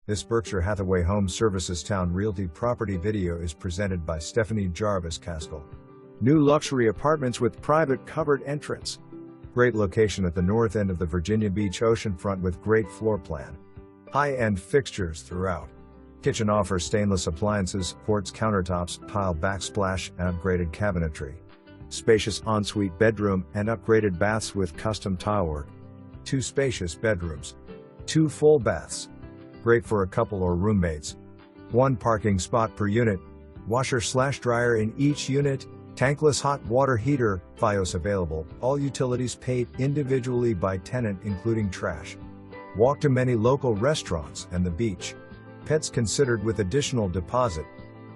This Berkshire Hathaway Home Services Towne Realty property video is presented by Stephanie Jarvis Caskell. New luxury apartments with private covered entrance. Great location at the north end of the Virginia Beach oceanfront with great floor plan. High-end fixtures throughout. Kitchen offers stainless appliances, quartz countertops, tile backsplash, and upgraded cabinetry. Spacious ensuite bedroom and upgraded baths with custom tilework. 2 spacious bedrooms. 2 full baths. Great for a couple or roommates. 1 parking spot per unit. Washer/dryer in each unit. Tankless hot water heater, Fios available. All utilities paid individually by tenant including trash. Walk to many local restaurants and the beach. Pets considered with additional deposit.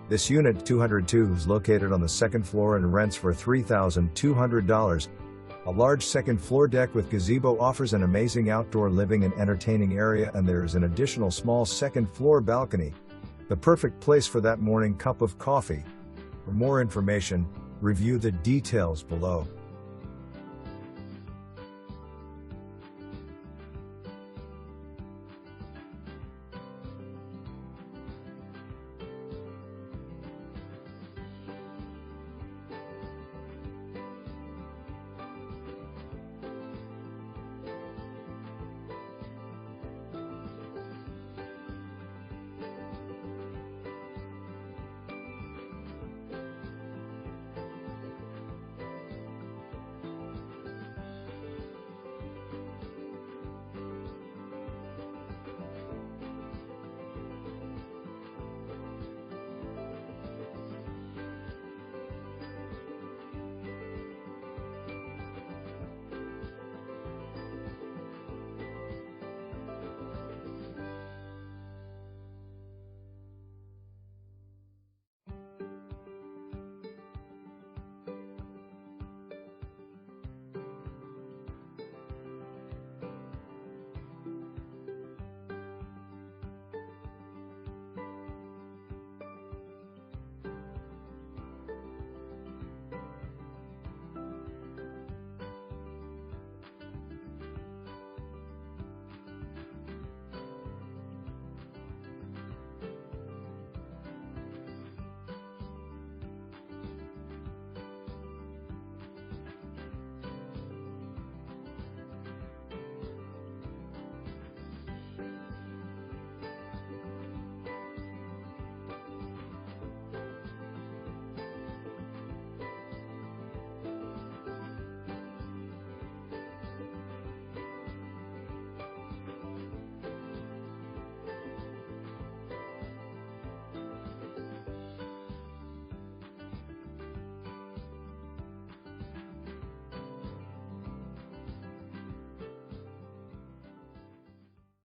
This unit 202 is located on the 2nd floor and rents for $3,200. A large 2nd floor deck with gazebo offers an amazing outdoor living and entertaining area, and there is an additional small 2nd floor balcony. The perfect place for that morning cup of coffee. For more information, review the details below.